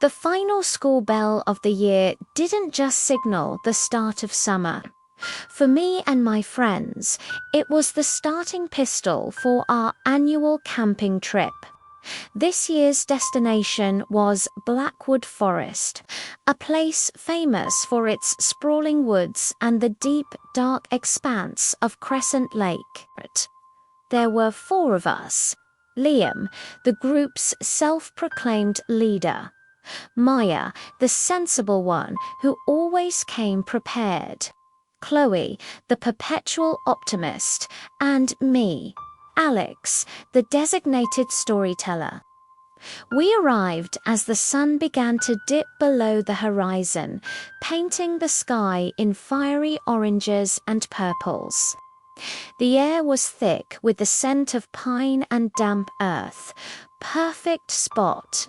The final school bell of the year didn't just signal the start of summer. For me and my friends, it was the starting pistol for our annual camping trip. This year's destination was Blackwood Forest, a place famous for its sprawling woods and the deep, dark expanse of Crescent Lake. There were four of us. Liam, the group's self-proclaimed leader. Maya, the sensible one who always came prepared. Chloe, the perpetual optimist, and me, Alex, the designated storyteller. We arrived as the sun began to dip below the horizon, painting the sky in fiery oranges and purples. The air was thick with the scent of pine and damp earth. Perfect spot,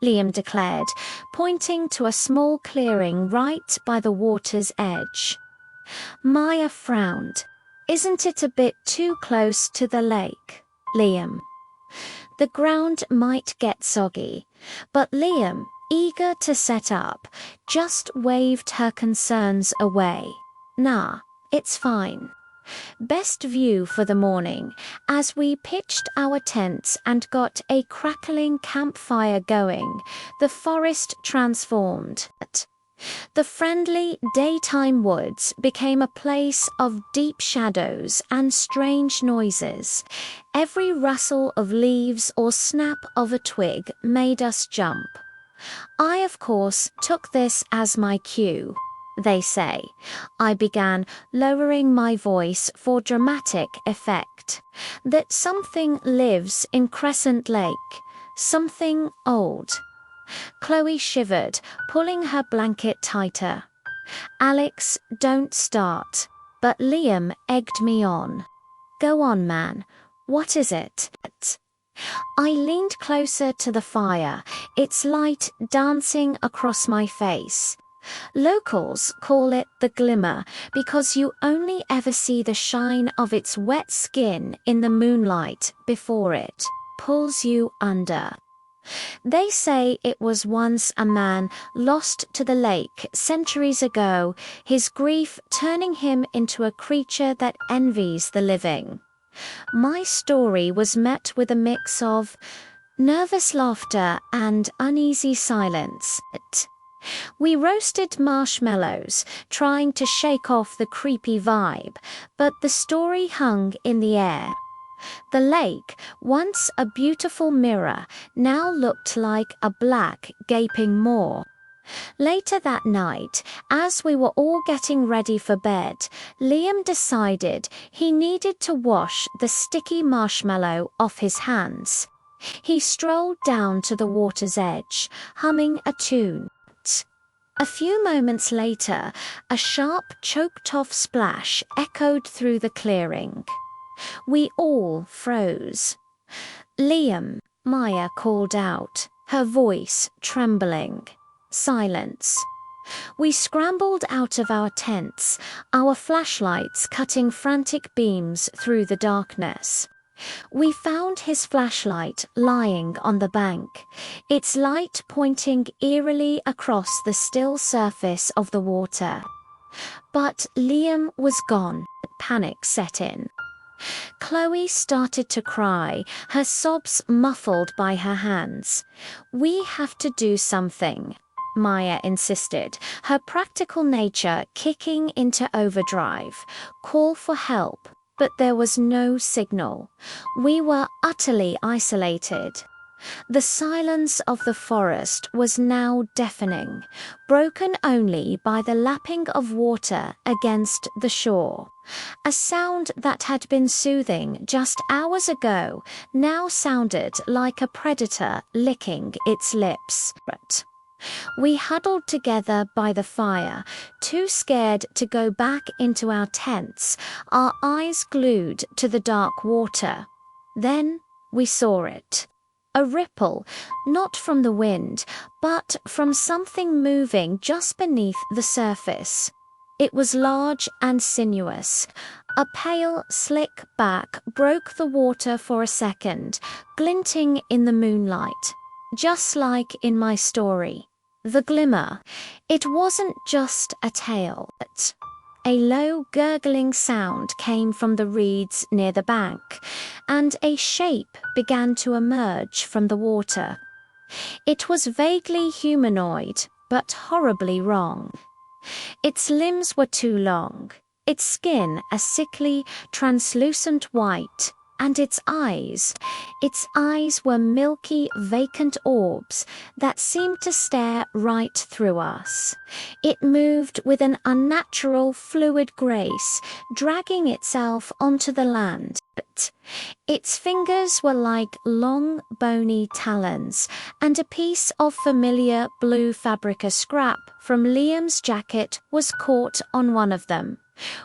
Liam declared, pointing to a small clearing right by the water's edge. Maya frowned. Isn't it a bit too close to the lake, Liam? The ground might get soggy, but Liam, eager to set up, just waved her concerns away. Nah, it's fine. Best view for the morning, as we pitched our tents and got a crackling campfire going, the forest transformed. The friendly daytime woods became a place of deep shadows and strange noises. Every rustle of leaves or snap of a twig made us jump. I, of course, took this as my cue. They say. I began, lowering my voice for dramatic effect. That something lives in Crescent Lake. Something old. Chloe shivered, pulling her blanket tighter. Alex, don't start. But Liam egged me on. Go on, man. What is it? I leaned closer to the fire, its light dancing across my face. Locals call it the glimmer because you only ever see the shine of its wet skin in the moonlight before it pulls you under. They say it was once a man lost to the lake centuries ago, his grief turning him into a creature that envies the living. My story was met with a mix of nervous laughter and uneasy silence. We roasted marshmallows, trying to shake off the creepy vibe, but the story hung in the air. The lake, once a beautiful mirror, now looked like a black, gaping maw. Later that night, as we were all getting ready for bed, Liam decided he needed to wash the sticky marshmallow off his hands. He strolled down to the water's edge, humming a tune. A few moments later, a sharp, choked-off splash echoed through the clearing. We all froze. Liam, Maya called out, her voice trembling. Silence. We scrambled out of our tents, our flashlights cutting frantic beams through the darkness. We found his flashlight lying on the bank, its light pointing eerily across the still surface of the water. But Liam was gone. Panic set in. Chloe started to cry, her sobs muffled by her hands. We have to do something, Maya insisted, her practical nature kicking into overdrive. Call for help. But there was no signal. We were utterly isolated. The silence of the forest was now deafening, broken only by the lapping of water against the shore. A sound that had been soothing just hours ago now sounded like a predator licking its lips. We huddled together by the fire, too scared to go back into our tents, our eyes glued to the dark water. Then we saw it. A ripple, not from the wind, but from something moving just beneath the surface. It was large and sinuous. A pale, slick back broke the water for a second, glinting in the moonlight. just like in my story. The glimmer. It wasn't just a tale. A low gurgling sound came from the reeds near the bank, and a shape began to emerge from the water. It was vaguely humanoid, but horribly wrong. Its limbs were too long, its skin a sickly, translucent white, and its eyes were milky, vacant orbs that seemed to stare right through us. It moved with an unnatural, fluid grace, dragging itself onto the land. Its fingers were like long, bony talons, and a piece of familiar blue fabrica scrap from Liam's jacket was caught on one of them.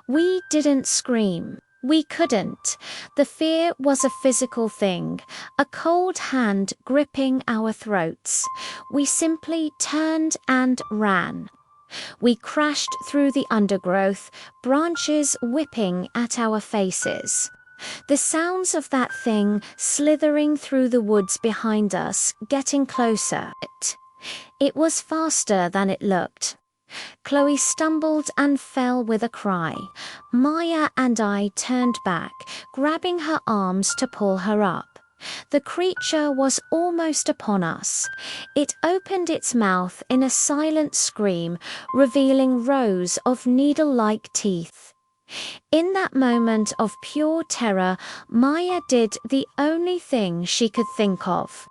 We didn't scream. We couldn't. The fear was a physical thing, a cold hand gripping our throats. We simply turned and ran. We crashed through the undergrowth, branches whipping at our faces. The sounds of that thing slithering through the woods behind us, getting closer. It was faster than it looked. Chloe stumbled and fell with a cry. Maya and I turned back, grabbing her arms to pull her up. The creature was almost upon us. It opened its mouth in a silent scream, revealing rows of needle-like teeth. In that moment of pure terror, Maya did the only thing she could think of.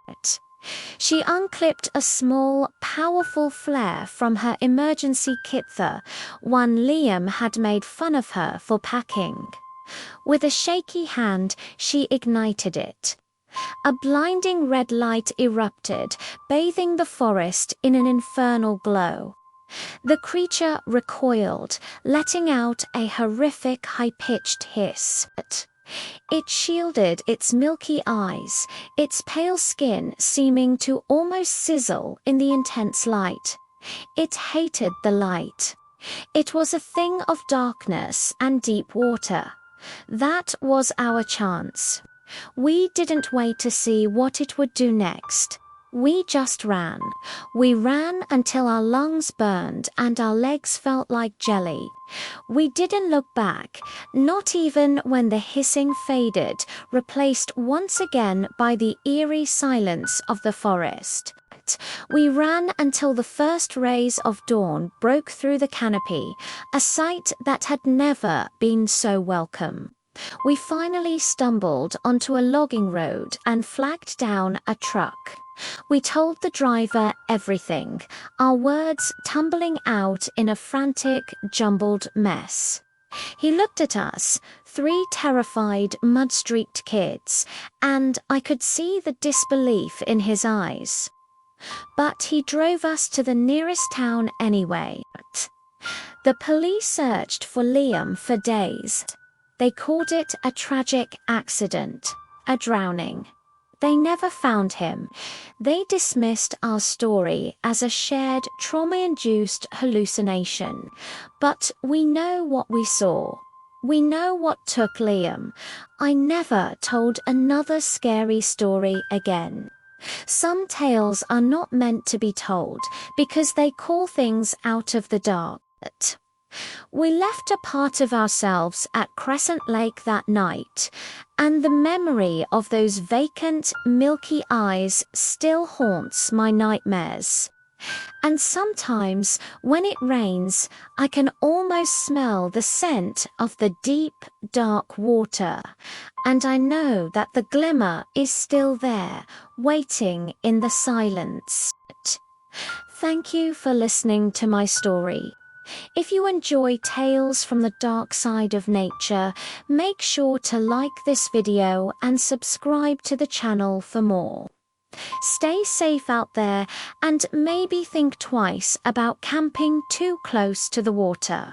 She unclipped a small, powerful flare from her emergency kitha, one Liam had made fun of her for packing. With a shaky hand, she ignited it. A blinding red light erupted, bathing the forest in an infernal glow. The creature recoiled, letting out a horrific high-pitched hiss. It shielded its milky eyes, its pale skin seeming to almost sizzle in the intense light. It hated the light. It was a thing of darkness and deep water. That was our chance. We didn't wait to see what it would do next. We just ran. We ran until our lungs burned and our legs felt like jelly. We didn't look back, not even when the hissing faded, replaced once again by the eerie silence of the forest. We ran until the first rays of dawn broke through the canopy, a sight that had never been so welcome. We finally stumbled onto a logging road and flagged down a truck. We told the driver everything, our words tumbling out in a frantic, jumbled mess. He looked at us, three terrified, mud-streaked kids, and I could see the disbelief in his eyes. But he drove us to the nearest town anyway. The police searched for Liam for days. They called it a tragic accident, a drowning. They never found him. They dismissed our story as a shared trauma-induced hallucination. But we know what we saw. We know what took Liam. I never told another scary story again. Some tales are not meant to be told because they call things out of the dark. We left a part of ourselves at Crescent Lake that night, and the memory of those vacant, milky eyes still haunts my nightmares. And sometimes, when it rains, I can almost smell the scent of the deep, dark water, and I know that the glimmer is still there, waiting in the silence. Thank you for listening to my story. If you enjoy tales from the dark side of nature, make sure to like this video and subscribe to the channel for more. Stay safe out there and maybe think twice about camping too close to the water.